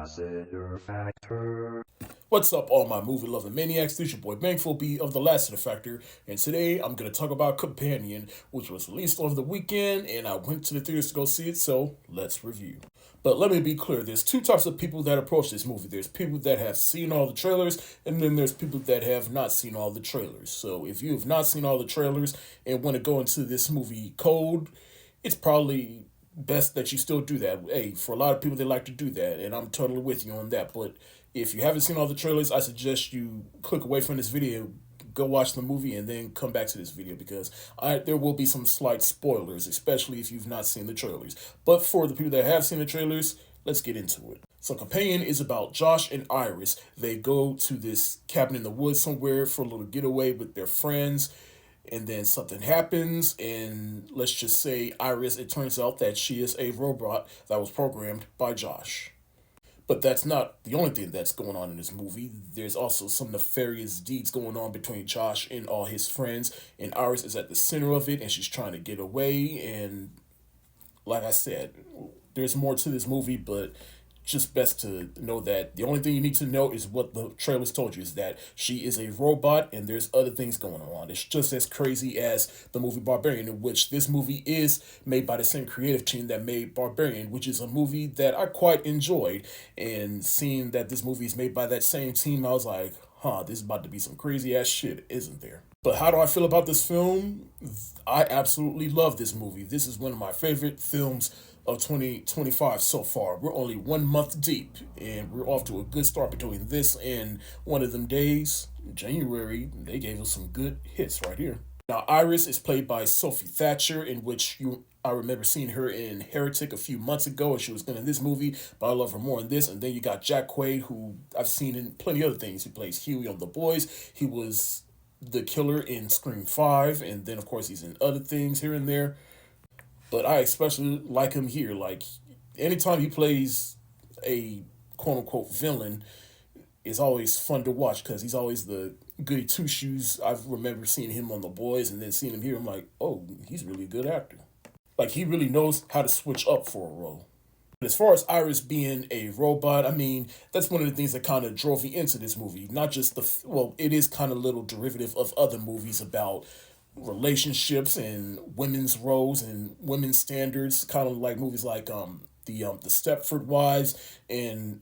Ambassador Factor. What's up, all my movie-loving maniacs? This is your boy Bankful B of The Last Factor, and today I'm going to talk about Companion, which was released over the weekend, and I went to the theaters to go see it, so let's review. But let me be clear, there's two types of people that approach this movie. There's people that have seen all the trailers, and then there's people that have not seen all the trailers. So if you have not seen all the trailers and want to go into this movie cold, it's probably best that you still do that. Hey, for a lot of people, they like to do that, and I'm totally with you on that. But if you haven't seen all the trailers, I suggest you click away from this video, go watch the movie, and then come back to this video because there will be some slight spoilers, especially if you've not seen the trailers. But for the people that have seen the trailers, let's get into it. So Companion is about Josh and Iris. They go to this cabin in the woods somewhere for a little getaway with their friends, and then something happens, and let's just say Iris, it turns out that she is a robot that was programmed by Josh. But that's not the only thing that's going on in this movie. There's also some nefarious deeds going on between Josh and all his friends, and Iris is at the center of it, and she's trying to get away. And like I said, there's more to this movie, but just best to know that the only thing you need to know is what the trailers told you, is that she is a robot and there's other things going on. It's just as crazy as the movie Barbarian, in which this movie is made by the same creative team that made Barbarian, which is a movie that I quite enjoyed. And seeing that this movie is made by that same team, I was like, this is about to be some crazy ass shit, isn't there? But how do I feel about this film? I absolutely love this movie. This is one of my favorite films of 2025 so far. We're only 1 month deep, and we're off to a good start between this and one of them days. January, they gave us some good hits right here. Now, Iris is played by Sophie Thatcher, in which I remember seeing her in Heretic a few months ago, and she was good in this movie, but I love her more in this. And then you got Jack Quaid, who I've seen in plenty of other things. He plays Huey on The Boys. He was the killer in Scream 5, and then, of course, he's in other things here and there. But I especially like him here. Like, anytime he plays a quote-unquote villain, it's always fun to watch because he's always the goody two-shoes. I remember seeing him on The Boys and then seeing him here. I'm like, oh, he's really a good actor. Like, he really knows how to switch up for a role. But as far as Iris being a robot, I mean, that's one of the things that kind of drove me into this movie. Not just it is kind of a little derivative of other movies about relationships and women's roles and women's standards, kind of like movies like the Stepford Wives and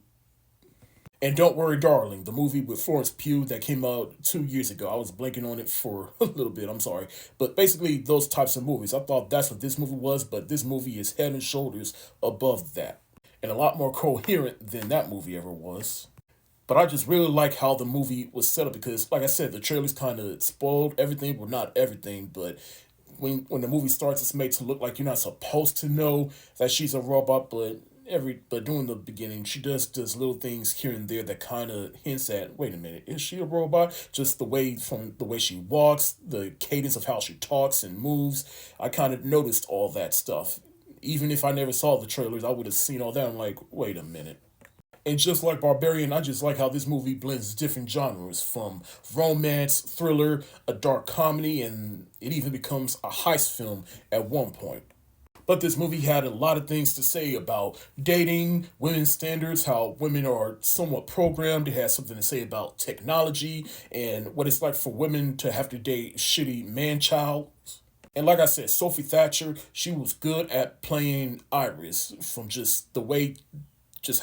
Don't Worry Darling, the movie with Florence Pugh that came out 2 years ago. I was blanking on it for a little bit, I'm sorry. But basically those types of movies. I thought that's what this movie was, but this movie is head and shoulders above that. And a lot more coherent than that movie ever was. But I just really like how the movie was set up because, like I said, the trailers kind of spoiled everything. Well, not everything, but when the movie starts, it's made to look like you're not supposed to know that she's a robot. But during the beginning, she does little things here and there that kind of hints at, wait a minute, is she a robot? Just from the way she walks, the cadence of how she talks and moves. I kind of noticed all that stuff. Even if I never saw the trailers, I would have seen all that. I'm like, wait a minute. And just like Barbarian, I just like how this movie blends different genres, from romance, thriller, a dark comedy, and it even becomes a heist film at one point. But this movie had a lot of things to say about dating, women's standards, how women are somewhat programmed. It has something to say about technology and what it's like for women to have to date shitty man-child. And like I said, Sophie Thatcher, she was good at playing Iris, from just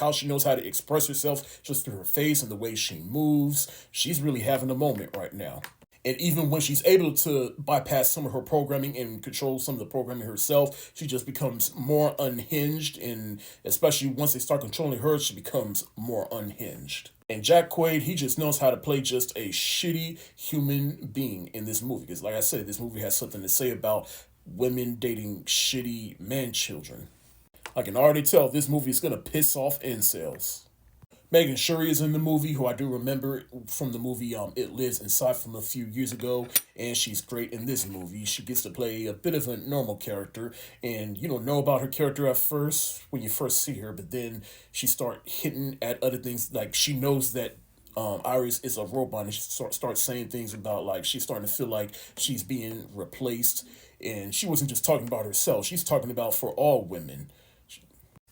how she knows how to express herself, just through her face and the way she moves. She's really having a moment right now. And even when she's able to bypass some of her programming and control some of the programming herself, she just becomes more unhinged. And especially once they start controlling her, she becomes more unhinged. And Jack Quaid, he just knows how to play just a shitty human being in this movie. Because like I said, this movie has something to say about women dating shitty man-children. I can already tell this movie is going to piss off incels. Megan Shuri is in the movie, who I do remember from the movie It Lives Inside from a few years ago, and she's great in this movie. She gets to play a bit of a normal character, and you don't know about her character at first when you first see her, but then she starts hitting at other things. Like, she knows that Iris is a robot, and she starts saying things about, like, she's starting to feel like she's being replaced, and she wasn't just talking about herself. She's talking about for all women.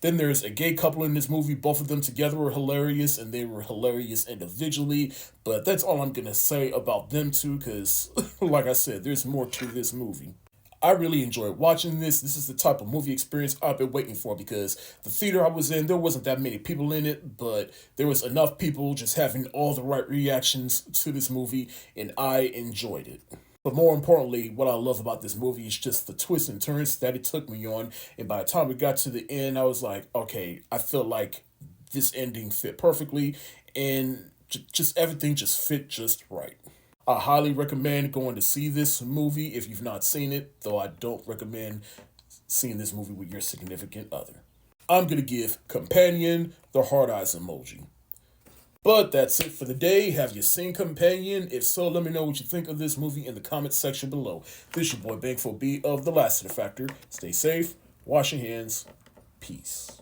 Then there's a gay couple in this movie. Both of them together were hilarious, and they were hilarious individually. But that's all I'm gonna say about them two, because, like I said, there's more to this movie. I really enjoyed watching this. This is the type of movie experience I've been waiting for because the theater I was in, there wasn't that many people in it, but there was enough people just having all the right reactions to this movie, and I enjoyed it. But more importantly, what I love about this movie is just the twists and turns that it took me on. And by the time we got to the end, I was like, okay, I feel like this ending fit perfectly, and just everything just fit just right. I highly recommend going to see this movie if you've not seen it, though I don't recommend seeing this movie with your significant other. I'm going to give Companion the hard eyes emoji. But that's it for the day. Have you seen Companion? If so, let me know what you think of this movie in the comments section below. This is your boy Bangful B of The Lassiter Factor. Stay safe, wash your hands, peace.